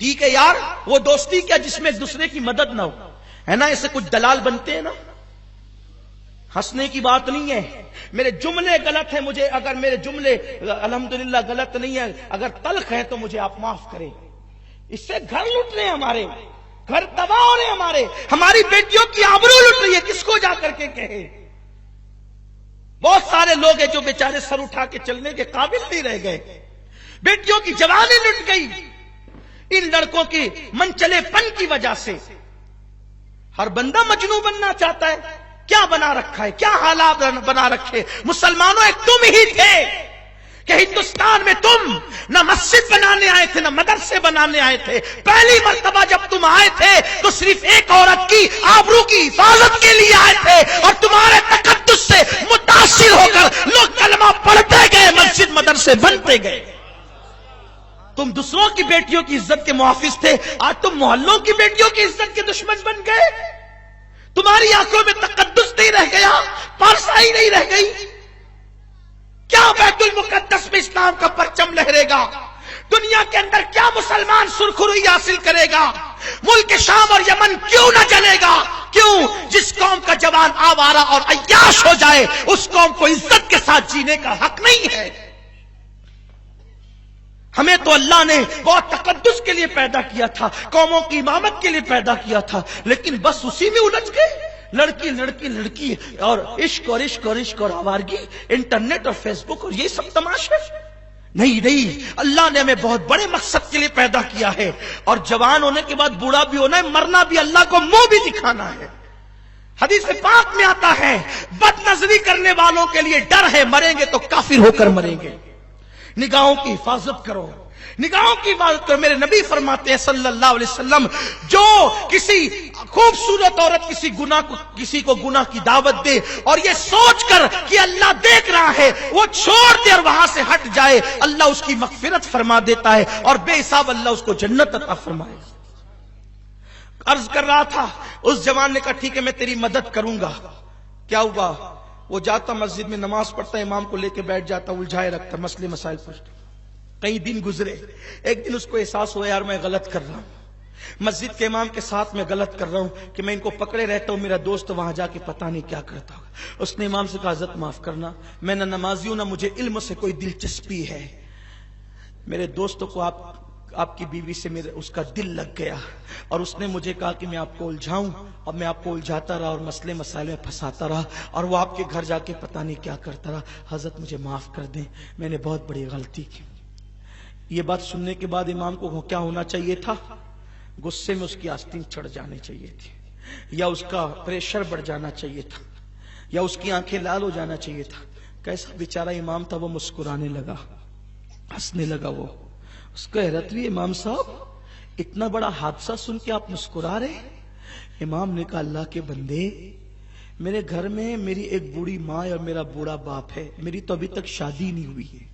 ٹھیک ہے یار، وہ دوستی کیا جس میں ایک دوسرے کی مدد نہ ہو، ہے نا؟ ایسے کچھ دلال بنتے ہیں نا. ہنسنے کی بات نہیں ہے. میرے جملے غلط ہیں، مجھے اگر میرے جملے الحمدللہ غلط نہیں ہے، اگر تلخ ہے تو مجھے آپ معاف کریں. اس سے گھر لٹ رہے ہیں، ہمارے گھر تباہ ہو رہے ہیں، ہماری بیٹیوں کی آبرو لٹ رہی ہے. کس کو جا کر کے کہے؟ بہت سارے لوگ ہیں جو بیچارے سر اٹھا کے چلنے کے قابل نہیں رہ گئے. بیٹیوں کی جوانی لٹ گئی ان لڑکوں کی منچلے پن کی وجہ سے. ہر بندہ مجنوں بننا چاہتا ہے. کیا بنا رکھا ہے، کیا حالات بنا رکھے. مسلمانوں ایک تم ہی تھے کہ ہندوستان میں تم نہ مسجد بنانے آئے تھے نہ مدرسے بنانے آئے تھے. پہلی مرتبہ جب تم آئے تھے تو صرف ایک عورت کی آبرو کی حفاظت کے لیے آئے تھے، اور تمہارے تقدس سے متاثر ہو کر لوگ کلمہ پڑھتے گئے، مسجد مدرسے بنتے گئے. تم دوسروں کی بیٹیوں کی عزت کے محافظ تھے، آج تم محلوں کی بیٹیوں کی عزت کے دشمن بن گئے. تمہاری آنکھوں میں تقدس نہیں رہ گیا، پارسائی نہیں رہ گئی. کیا بیت المقدس میں اسلام کا پرچم لہرے گا؟ دنیا کے اندر کیا مسلمان سرخروئی حاصل کرے گا؟ ملک شام اور یمن کیوں نہ جلے گا؟ کیوں؟ جس قوم کا جوان آوارہ اور عیاش ہو جائے اس قوم کو عزت کے ساتھ جینے کا حق نہیں ہے. ہمیں تو اللہ نے بہت تقدس کے لیے پیدا کیا تھا، قوموں کی امامت کے لیے پیدا کیا تھا، لیکن بس اسی میں الجھ گئے. لڑکی لڑکی لڑکی اور عشق اور عشق اور عشق اور آوارگی، انٹرنیٹ اور فیس بک اور یہ سب تماشے. نہیں، اللہ نے ہمیں بہت بڑے مقصد کے لیے پیدا کیا ہے، اور جوان ہونے کے بعد بوڑھا بھی ہونا ہے، مرنا بھی اللہ کو منہ بھی دکھانا ہے. حدیث پاک میں آتا ہے بد نظری کرنے والوں کے لیے ڈر ہے، مریں گے تو کافر ہو کر مریں گے. نگاہوں کی حفاظت کرو، نگاہوں کی حفاظت کرو. میرے نبی فرماتے ہیں صلی اللہ علیہ وسلم، جو کسی خوبصورت عورت کسی کو گناہ کی دعوت دے اور یہ سوچ کر کہ اللہ دیکھ رہا ہے وہ چھوڑ دے اور وہاں سے ہٹ جائے، اللہ اس کی مغفرت فرما دیتا ہے اور بے حساب اللہ اس کو جنت عطا فرمائے. عرض کر رہا تھا، اس جوان نے کہا ٹھیک ہے میں تیری مدد کروں گا. کیا ہوا؟ وہ جاتا مسجد میں نماز پڑھتا، امام کو لے کے بیٹھ جاتا، الجھائے رکھتا، مسئلے مسائل پوچھتا. کئی دن گزرے، ایک دن اس کو احساس ہوا یار میں غلط کر رہا ہوں، مسجد کے امام کے ساتھ میں غلط کر رہا ہوں کہ میں ان کو پکڑے رہتا ہوں، میرا دوست وہاں جا کے پتہ نہیں کیا کرتا ہوگا. اس نے امام سے کہا حضرت معاف کرنا، میں نہ نمازی ہوں نہ مجھے علم سے کوئی دلچسپی ہے. میرے دوست کو آپ کی بیوی سے اس کا دل لگ گیا اور اس نے مجھے کہا کہ میں آپ کو الجھاؤں، اور میں آپ کو الجھاتا رہا اور مسئلے مسائل میں پھنساتا رہا، اور وہ آپ کے گھر جا کے پتہ نہیں کیا کرتا رہا. حضرت مجھے معاف کر دیں، میں نے بہت بڑی غلطی کی. یہ بات سننے کے بعد امام کو کیا ہونا چاہیے تھا؟ غصے میں اس کی آستین چڑھ جانی چاہیے تھی، یا اس کا پریشر بڑھ جانا چاہیے تھا، یا اس کی آنکھیں لال ہو جانا چاہیے تھا. کیسا بیچارہ امام تھا، وہ مسکرانے لگا، ہنسنے لگا. وہ اس کو حیرت ہوئی، امام صاحب اتنا بڑا حادثہ سن کے آپ مسکرا رہے؟ امام نے کہا اللہ کے بندے، میرے گھر میں میری ایک بوڑھی ماں اور میرا بوڑھا باپ ہے، میری تو ابھی تک شادی نہیں ہوئی ہے.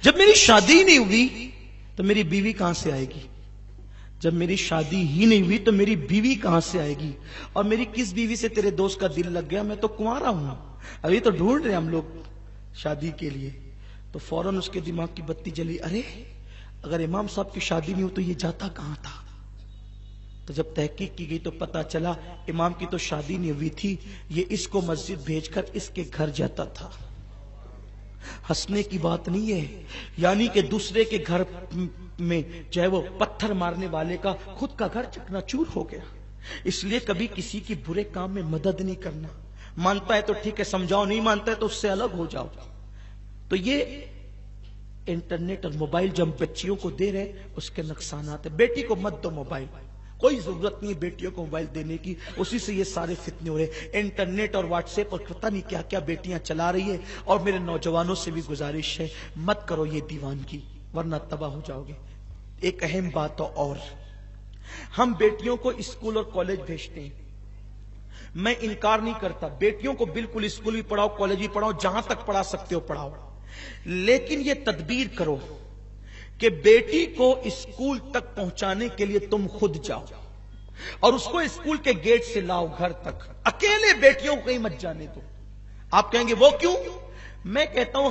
جب میری شادی نہیں ہوئی تو میری بیوی کہاں سے آئے گی؟ جب میری شادی ہی نہیں ہوئی تو میری بیوی کہاں سے آئے گی؟ اور میری کس بیوی سے تیرے دوست کا دل لگ گیا؟ میں تو کنوارا ہوں، ابھی تو ڈھونڈ رہے ہم لوگ شادی کے لیے. تو فوراً اس کے دماغ کی بتی جلی، ارے اگر امام صاحب کی شادی نہیں ہو تو یہ جاتا کہاں تھا؟ تو جب تحقیق کی گئی تو پتا چلا امام کی تو شادی نہیں ہوئی تھی، یہ اس کو مسجد بھیج کر اس کے گھر جاتا تھا. ہنسنے کی بات نہیں ہے، یعنی کہ دوسرے کے گھر میں جو ہے وہ پتھر مارنے والے کا خود کا گھر چکنا چور ہو گیا. اس لیے کبھی کسی کی برے کام میں مدد نہیں کرنا. مانتا ہے تو ٹھیک ہے سمجھاؤ، نہیں مانتا ہے تو اس سے الگ ہو جاؤ. تو یہ انٹرنیٹ اور موبائل جو ہم بچیوں کو دے رہے اس کے نقصانات ہیں. بیٹی کو مت دو موبائل، کوئی ضرورت نہیں بیٹیوں کو موبائل دینے کی، اسی سے یہ سارے فتنے ہو رہے. انٹرنیٹ اور واٹس ایپ اور پتہ نہیں کیا کیا بیٹیاں چلا رہی ہے. اور میرے نوجوانوں سے بھی گزارش ہے مت کرو یہ دیوانگی، ورنہ تباہ ہو جاؤ گے. ایک اہم بات اور، ہم بیٹیوں کو اسکول اور کالج بھیجتے ہیں. میں انکار نہیں کرتا، بیٹیوں کو بالکل اسکول بھی پڑھاؤ، کالج بھی پڑھاؤ، جہاں تک پڑھا سکتے ہو پڑھاؤ. لیکن یہ تدبیر کرو کہ بیٹی کو اسکول تک پہنچانے کے لیے تم خود جاؤ اور اس کو اسکول کے گیٹ سے لاؤ گھر تک. اکیلے بیٹیوں کو کہیں مت جانے دو. آپ کہیں گے وہ کیوں؟ میں کہتا ہوں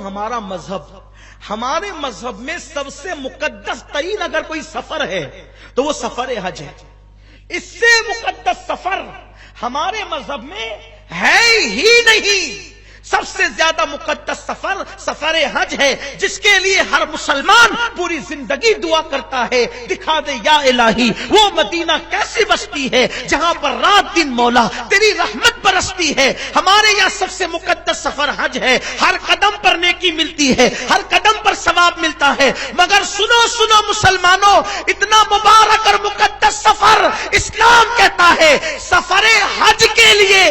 ہمارے مذہب میں سب سے مقدس ترین اگر کوئی سفر ہے تو وہ سفر حج ہے. اس سے مقدس سفر ہمارے مذہب میں ہے ہی نہیں. سب سے زیادہ مقدس سفر سفر حج ہے، جس کے لیے ہر مسلمان پوری زندگی دعا کرتا ہے، دکھا دے یا الہی وہ مدینہ کیسی بستی ہے جہاں پر رات دن مولا تیری رحمت برستی ہے. ہمارے یہاں سب سے مقدس سفر حج ہے. ہر قدم پر نیکی ملتی ہے، ہر قدم پر ثواب ملتا ہے. مگر سنو مسلمانوں، اتنا مبارک اور مقدس سفر اسلام کہتا ہے سفر حج کے لیے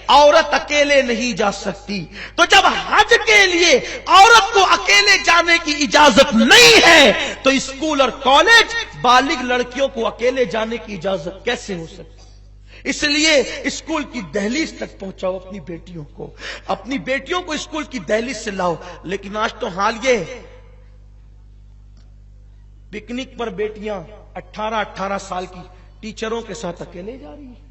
عورت اکیلے نہیں جا سکتی. تو جب حج کے لیے عورت کو اکیلے جانے کی اجازت نہیں ہے تو اسکول اور کالج بالغ لڑکیوں کو اکیلے جانے کی اجازت کیسے ہو سکتی؟ اس لیے اسکول کی دہلیز تک پہنچاؤ اپنی بیٹیوں کو اسکول کی دہلیز سے لاؤ. لیکن آج تو حال یہ پکنک پر بیٹیاں 18 سال کی ٹیچروں کے ساتھ اکیلے جا رہی ہیں.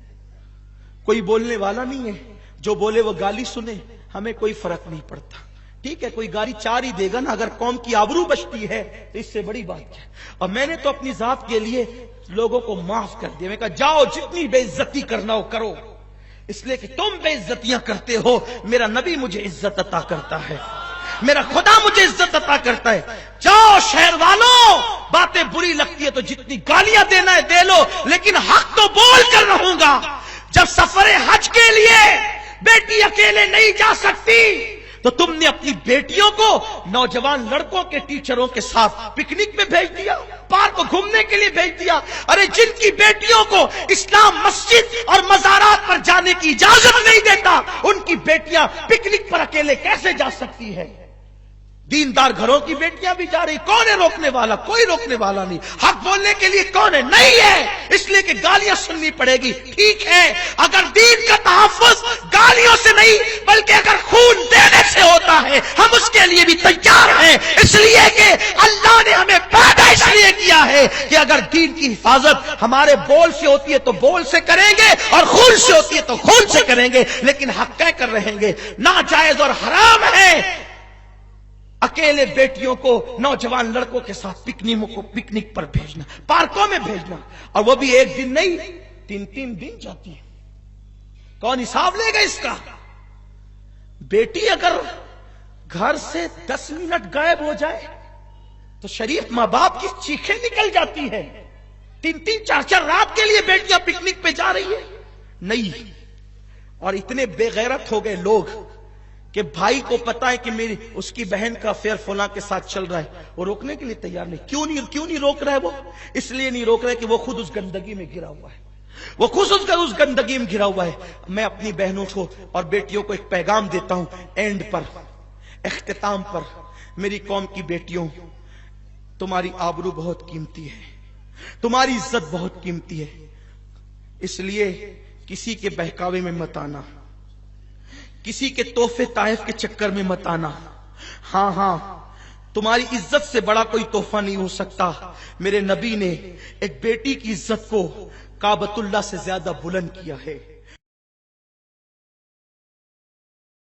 کوئی بولنے والا نہیں ہے، جو بولے وہ گالی سنے، ہمیں کوئی فرق نہیں پڑتا. ٹھیک ہے، کوئی گالی چار ہی دے گا نا، اگر قوم کی آبرو بچتی ہے تو اس سے بڑی بات کیا. اور میں نے تو اپنی ذات کے لیے لوگوں کو معاف کر دیا. میں کہا جاؤ جتنی بے عزتی کرنا ہو کرو، اس لیے کہ تم بے عزتیاں کرتے ہو، میرا نبی مجھے عزت عطا کرتا ہے، میرا خدا مجھے عزت عطا کرتا ہے. جاؤ شہر والوں، باتیں بری لگتی ہے تو جتنی گالیاں دینا ہے دے لو، لیکن حق تو بول کر رہوں گا. جب سفر حج کے لیے بیٹی اکیلے نہیں جا سکتی تو تم نے اپنی بیٹیوں کو نوجوان لڑکوں کے ٹیچروں کے ساتھ پکنک میں بھیج دیا، پارک کو گھومنے کے لیے بھیج دیا. ارے جن کی بیٹیوں کو اسلام مسجد اور مزارات پر جانے کی اجازت نہیں دیتا، ان کی بیٹیاں پکنک پر اکیلے کیسے جا سکتی ہے؟ دیندار گھروں کی بیٹیاں بھی جا رہی. کون ہے روکنے والا؟ کوئی روکنے والا نہیں. حق بولنے کے لیے کون ہے؟ نہیں ہے، اس لیے کہ گالیاں سننی پڑے گی. ٹھیک ہے، اگر دین کا تحفظ گالیوں سے نہیں بلکہ اگر خون دینے سے ہوتا ہے ہم اس کے لیے بھی تیار ہیں. اس لیے کہ اللہ نے ہمیں پیدا اس لیے کیا ہے کہ اگر دین کی حفاظت ہمارے بول سے ہوتی ہے تو بول سے کریں گے، اور خون سے ہوتی ہے تو خون سے کریں گے. لیکن حق کہہ کر رہیں گے. ناجائز اور حرام ہے اکیلے بیٹیوں کو نوجوان لڑکوں کے ساتھ پکنک پر بھیجنا، پارکوں میں بھیجنا، اور وہ بھی ایک دن نہیں 3 دن جاتی ہے. کون حساب لے گا اس کا؟ بیٹی اگر گھر سے 10 منٹ غائب ہو جائے تو شریف ماں باپ کی چیخیں نکل جاتی ہے. 3 4 رات کے لیے بیٹیاں پکنک پہ جا رہی ہے. نہیں، اور اتنے بے غیرت ہو گئے لوگ کہ بھائی کو پتا ہے کہ میری اس کی بہن کا افیئر فلاں کے ساتھ چل رہا ہے، وہ روکنے کے لیے تیار نہیں. کیوں نہیں روک رہا ہے؟ وہ اس لیے نہیں روک رہا ہے کہ وہ خود اس گندگی میں گرا ہوا ہے، وہ خود اس گندگی میں گرا ہوا ہے. میں اپنی بہنوں کو اور بیٹیوں کو ایک پیغام دیتا ہوں اینڈ پر، اختتام پر. میری قوم کی بیٹیوں، تمہاری آبرو بہت قیمتی ہے، تمہاری عزت بہت قیمتی ہے. اس لیے کسی کے بہکاوے میں مت آنا، کسی کے تحفے طائف کے چکر میں مت آنا. ہاں تمہاری عزت سے بڑا کوئی تحفہ نہیں ہو سکتا. میرے نبی نے ایک بیٹی کی عزت کو کعبۃ اللہ سے زیادہ بلند کیا ہے.